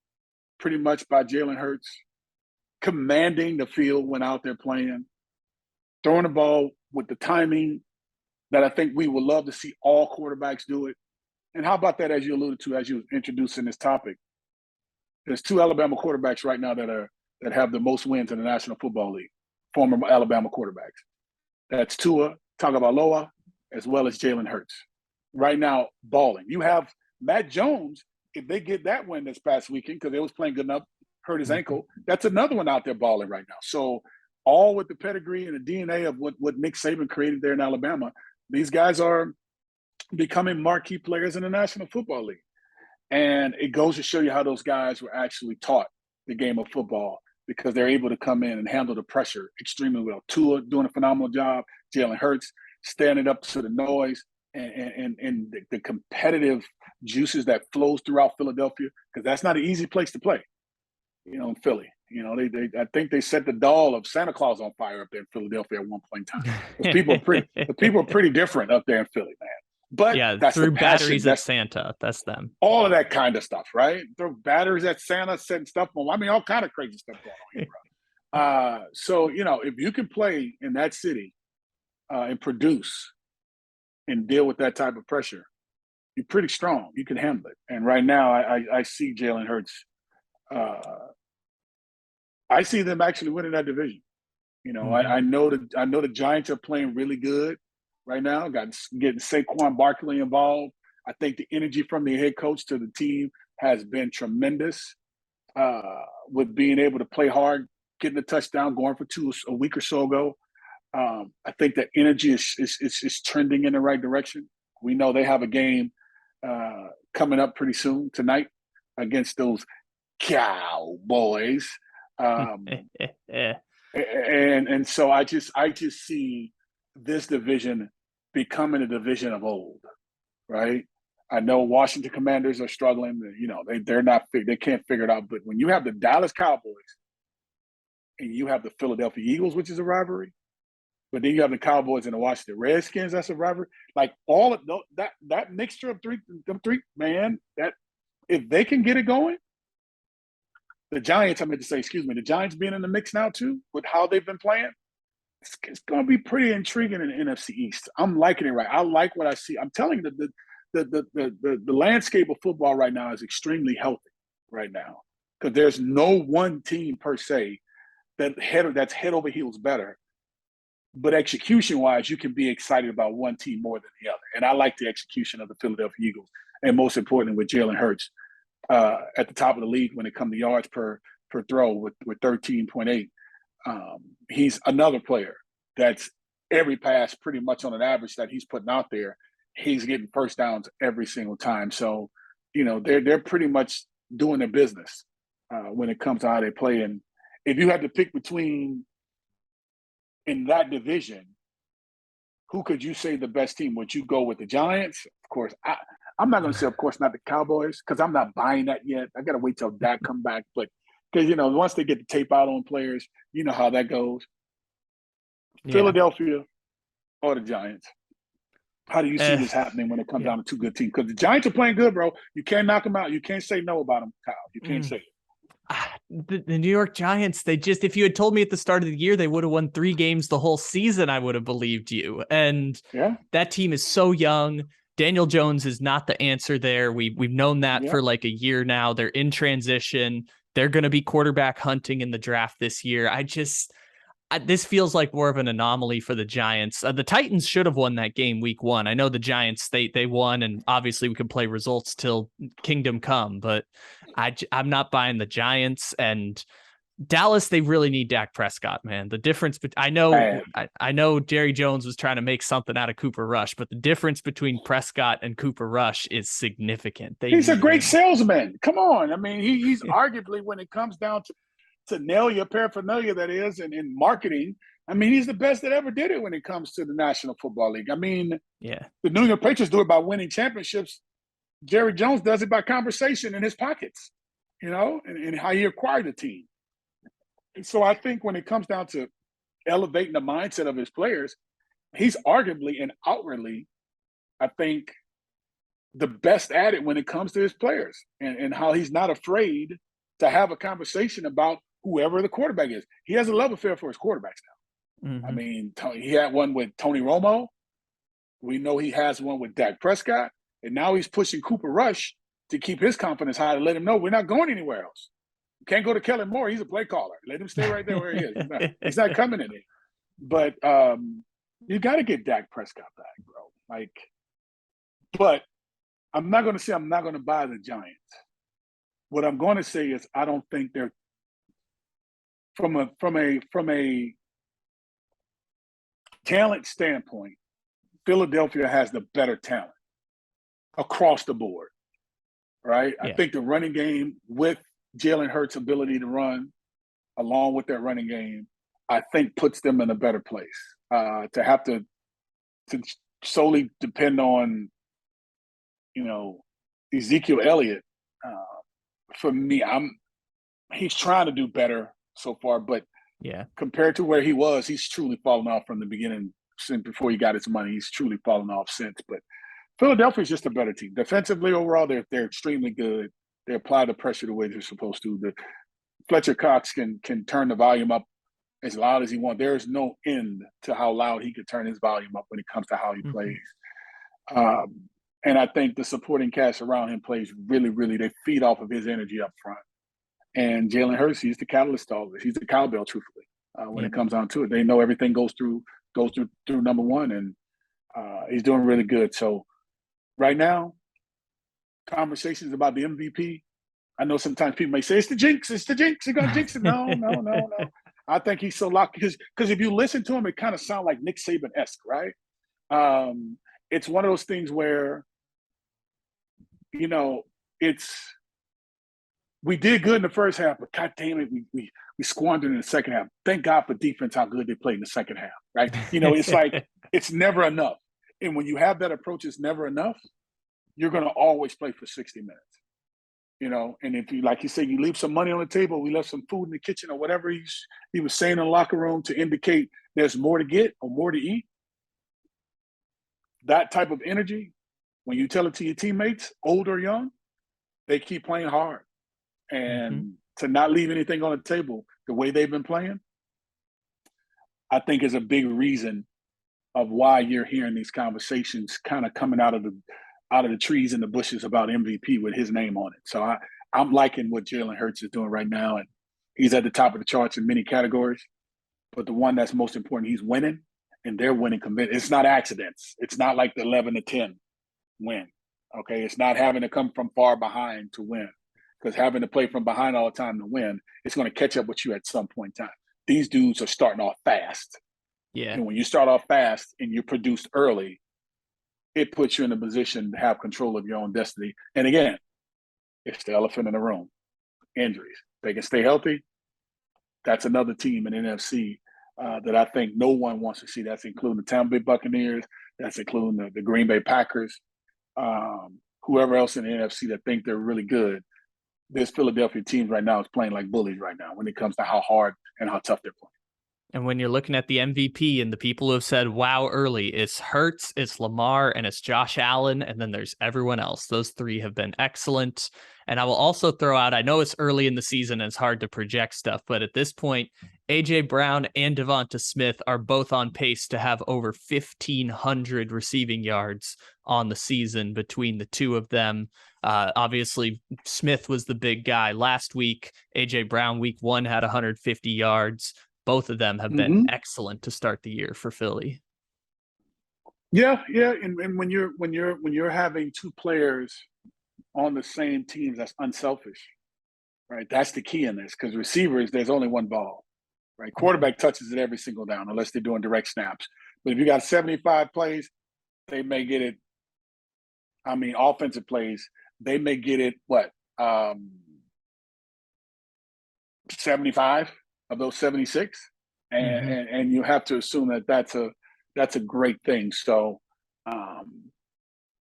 pretty much by Jalen Hurts, commanding the field when out there playing, throwing the ball with the timing that I think we would love to see all quarterbacks do it. And how about that, as you alluded to, as you were introducing this topic, there's 2 Alabama quarterbacks right now that have the most wins in the National Football League, former Alabama quarterbacks. That's Tua Tagovailoa as well as Jalen Hurts. Right now, balling. You have Matt Jones, if they get that win this past weekend, because they was playing good enough, hurt his ankle, that's another one out there balling right now. So all with the pedigree and the DNA of what Nick Saban created there in Alabama, these guys are becoming marquee players in the National Football League. And it goes to show you how those guys were actually taught the game of football, because they're able to come in and handle the pressure extremely well. Tua doing a phenomenal job, Jalen Hurts standing up to the noise and the competitive juices that flows throughout Philadelphia, because that's not an easy place to play, in Philly. I think they set the doll of Santa Claus on fire up there in Philadelphia at one point in time. The people are pretty different up there in Philly, man. But yeah, that's through the passion. batteries at Santa. That's them. All of that kind of stuff, right? Throw batteries at Santa, setting stuff on. I mean, all kind of crazy stuff going on here, bro. So, if you can play in that city and produce and deal with that type of pressure, you're pretty strong. You can handle it. And right now, I see Jalen Hurts. I see them actually winning that division. I know the Giants are playing really good right now. Getting Saquon Barkley involved. I think the energy from the head coach to the team has been tremendous with being able to play hard getting a touchdown, going for 2 a week or so ago. I think that energy is trending in the right direction. We know they have a game coming up pretty soon tonight against those Cowboys. And so I just see this division becoming a division of old, right? I know Washington Commanders are struggling. You know, they can't figure it out. But when you have the Dallas Cowboys and you have the Philadelphia Eagles, which is a rivalry, but then you have the Cowboys and the Washington Redskins, that's a rivalry. Like all of that mixture of them three, man, that if they can get it going, the Giants, I meant to say, the Giants being in the mix now too, with how they've been playing, it's going to be pretty intriguing in the NFC East. I'm liking it, right? I like what I see. I'm telling you, the landscape of football right now is extremely healthy right now because there's no one team per se that's head over heels better. But execution-wise, you can be excited about one team more than the other. And I like the execution of the Philadelphia Eagles, and most importantly with Jalen Hurts at the top of the league when it comes to yards per throw with 13.8. He's another player that's every pass pretty much on an average that he's putting out there, he's getting first downs every single time. So, you know, they're pretty much doing their business when it comes to how they play. And if you had to pick between in that division, who could you say the best team? Would you go with the Giants? Of course, I'm not going to say, of course, not the Cowboys because I'm not buying that yet. I got to wait till Dak come back. But because, you know, once they get the tape out on players, you know how that goes. Yeah. Philadelphia or the Giants? How do you see this happening when it comes down to two good teams? Because the Giants are playing good, bro. You can't knock them out. You can't say no about them, Kyle. You can't say it. The New York Giants, if you had told me at the start of the year they would have won 3 games the whole season, I would have believed you. And that team is so young. Daniel Jones is not the answer there. We've known that for like a year now. They're in transition. They're going to be quarterback hunting in the draft this year. This feels like more of an anomaly for the Giants. The Titans should have won that game week 1. I know the Giants, they won, and obviously we can play results till kingdom come, but I'm not buying the Giants. And Dallas, they really need Dak Prescott, man. The difference, I know Jerry Jones was trying to make something out of Cooper Rush, but the difference between Prescott and Cooper Rush is significant. He's a great salesman. Come on. I mean, he's arguably, when it comes down to nail your paraphernalia, that is, and in marketing, I mean, he's the best that ever did it when it comes to the National Football League. I mean, the New England Patriots do it by winning championships. Jerry Jones does it by conversation in his pockets, you know, and how he acquired the team. And so I think when it comes down to elevating the mindset of his players, he's arguably and outwardly, I think, the best at it when it comes to his players and how he's not afraid to have a conversation about whoever the quarterback is. He has a love affair for his quarterbacks now. Mm-hmm. I mean, he had one with Tony Romo. We know he has one with Dak Prescott. And now he's pushing Cooper Rush to keep his confidence high, to let him know we're not going anywhere else. You can't go to Kellen Moore. He's a play caller. Let him stay right there where he is. He's not coming in there. But you got to get Dak Prescott back, bro. But I'm not going to say I'm not going to buy the Giants. What I'm going to say is I don't think they're from a talent standpoint, Philadelphia has the better talent across the board, right? Yeah. I think the running game with Jalen Hurts' ability to run, along with their running game, I think puts them in a better place. To have to solely depend on, you know, Ezekiel Elliott, for me, he's trying to do better so far, but compared to where he was, he's truly fallen off from the beginning. Since before he got his money, he's truly fallen off since. But Philadelphia is just a better team. Defensively, overall, they're extremely good. They apply the pressure the way they're supposed to. Fletcher Cox can turn the volume up as loud as he wants. There is no end to how loud he can turn his volume up when it comes to how he plays. And I think the supporting cast around him plays really, really, they feed off of his energy up front. And Jalen Hurts, he's the catalyst to all this. He's the cowbell, truthfully, when it comes down to it. They know everything goes through number one, and he's doing really good. So right now, conversations about the MVP, I know sometimes people may say, it's the jinx, you're going to jinx it. No. I think he's so locked because if you listen to him, it kind of sounds like Nick Saban-esque, right? It's one of those things where, it's we did good in the first half, but God damn it, we squandered in the second half. Thank God for defense, how good they played in the second half, right? It's like it's never enough. And when you have that approach, it's never enough, you're going to always play for 60 minutes. And if you, like you say, you leave some money on the table, we left some food in the kitchen or whatever he was saying in the locker room to indicate there's more to get or more to eat. That type of energy, when you tell it to your teammates, old or young, they keep playing hard. And to not leave anything on the table the way they've been playing, I think is a big reason of why you're hearing these conversations kind of coming out of the trees and the bushes about MVP with his name on it. So I'm liking what Jalen Hurts is doing right now, and he's at the top of the charts in many categories. But the one that's most important, he's winning, and they're winning committed. It's not accidents. It's not like the 11-10 win. Okay, it's not having to come from far behind to win, because having to play from behind all the time to win, it's going to catch up with you at some point in time. These dudes are starting off fast. Yeah. And when you start off fast and you produce early, it puts you in a position to have control of your own destiny. And again, it's the elephant in the room, injuries. They can stay healthy. That's another team in NFC that I think no one wants to see. That's including the Tampa Bay Buccaneers. That's including the Green Bay Packers. Whoever else in the NFC that think they're really good. This Philadelphia team right now is playing like bullies right now when it comes to how hard and how tough they're playing. And when you're looking at the MVP and the people who have said wow early, it's Hurts, it's Lamar, and it's Josh Allen, and then there's everyone else. Those three have been excellent. And I will also throw out, I know it's early in the season and it's hard to project stuff, but at this point, A.J. Brown and Devonte Smith are both on pace to have over 1,500 receiving yards on the season between the two of them. Obviously, Smith was the big guy last week. A.J. Brown, week 1, had 150 yards. Both of them have been excellent to start the year for Philly. Yeah, and when you're having two players on the same teams, that's unselfish, right? That's the key in this, because receivers, there's only one ball, right? Quarterback touches it every single down unless they're doing direct snaps. But if you got 75 plays, they may get it. I mean, offensive plays, they may get it. 75 of those 76, and you have to assume that that's a great thing. So,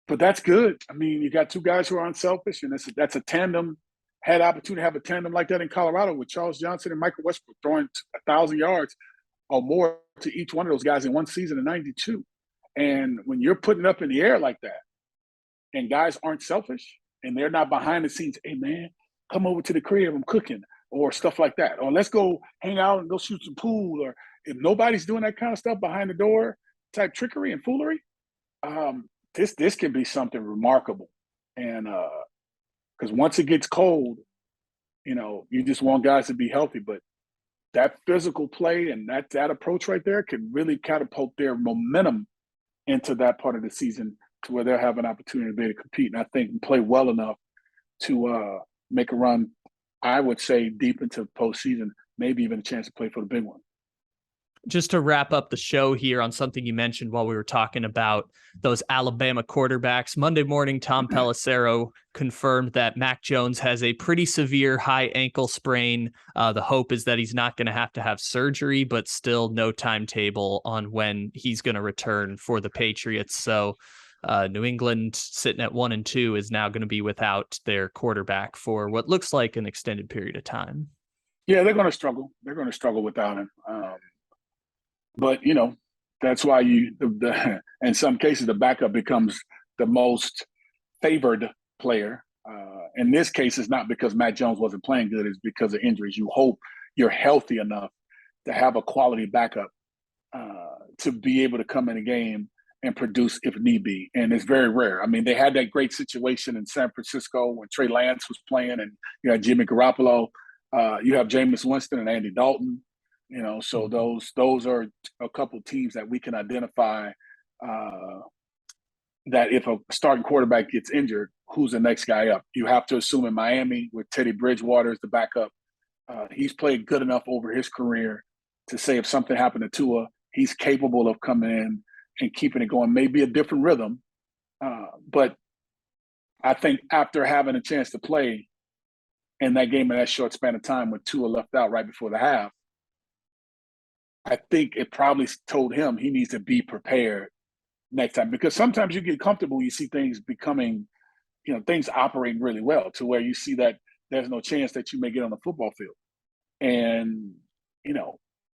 but that's good. I mean, you got two guys who are unselfish, and that's a tandem. Had opportunity to have a tandem like that in Colorado with Charles Johnson and Michael Westbrook throwing 1,000 yards or more to each one of those guys in one season in '92. And when you're putting it up in the air like that, and guys aren't selfish, and they're not behind the scenes, hey man, come over to the crib, I'm cooking, or stuff like that, or let's go hang out and go shoot some pool, or if nobody's doing that kind of stuff behind the door type trickery and foolery, this can be something remarkable. And because once it gets cold, you just want guys to be healthy, but that physical play and that approach right there can really catapult their momentum into that part of the season to where they'll have an opportunity to be able to compete. And I think play well enough to make a run, I would say, deep into the postseason, maybe even a chance to play for the big one. Just to wrap up the show here on something you mentioned while we were talking about those Alabama quarterbacks. Monday morning, Tom Pelissero confirmed that Mac Jones has a pretty severe high ankle sprain. The hope is that he's not going to have surgery, but still no timetable on when he's going to return for the Patriots. So New England, sitting at 1-2, is now going to be without their quarterback for what looks like an extended period of time. Yeah, they're going to struggle. They're going to struggle without him. But, that's why in some cases, the backup becomes the most favored player. In this case, it's not because Matt Jones wasn't playing good. It's because of injuries. You hope you're healthy enough to have a quality backup to be able to come in a game and produce if need be. And it's very rare. I mean, they had that great situation in San Francisco when Trey Lance was playing, and you had Jimmy Garoppolo. You have Jameis Winston and Andy Dalton. So those are a couple teams that we can identify that if a starting quarterback gets injured, who's the next guy up? You have to assume in Miami with Teddy Bridgewater as the backup. He's played good enough over his career to say if something happened to Tua, he's capable of coming in and keeping it going. Maybe a different rhythm, but I think after having a chance to play in that game in that short span of time with Tua left out right before the half, I think it probably told him he needs to be prepared next time, because sometimes you get comfortable, you see things becoming, things operating really well to where you see that there's no chance that you may get on the football field. And,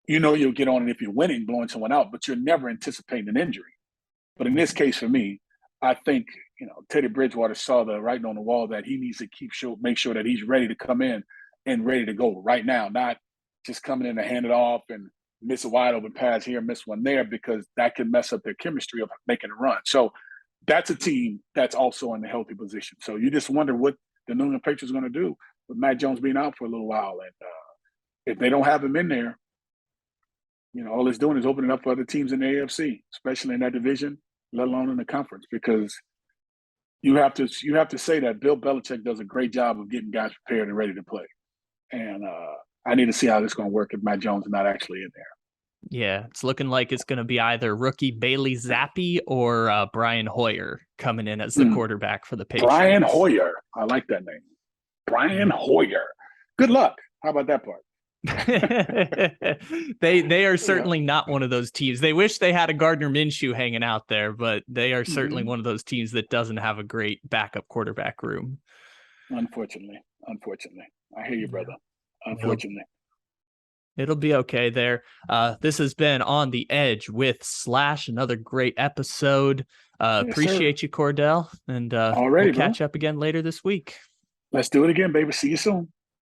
you'll get on it if you're winning, blowing someone out, but you're never anticipating an injury. But in this case for me, I think, Teddy Bridgewater saw the writing on the wall that he needs to make sure that he's ready to come in and ready to go right now, not just coming in to hand it off and miss a wide open pass here, miss one there, because that can mess up their chemistry of making a run. So that's a team that's also in a healthy position. So you just wonder what the New England Patriots are going to do with Mac Jones being out for a little while. And if they don't have him in there, all it's doing is opening up for other teams in the AFC, especially in that division, let alone in the conference, because you have to say that Bill Belichick does a great job of getting guys prepared and ready to play. And I need to see how this is going to work if Mac Jones is not actually in there. Yeah, it's looking like it's going to be either rookie Bailey Zappi or Brian Hoyer coming in as the quarterback for the Patriots. Brian Hoyer. I like that name. Brian Hoyer. Good luck. How about that part? They are certainly not one of those teams. They wish they had a Gardner Minshew hanging out there, but they are certainly one of those teams that doesn't have a great backup quarterback room. Unfortunately. I hear you, brother. Unfortunately. It'll be okay there. This has been On the Edge with Slash, another great episode. Appreciate you, Kordell, and we'll catch up again later this week. Let's do it again, baby. See you soon.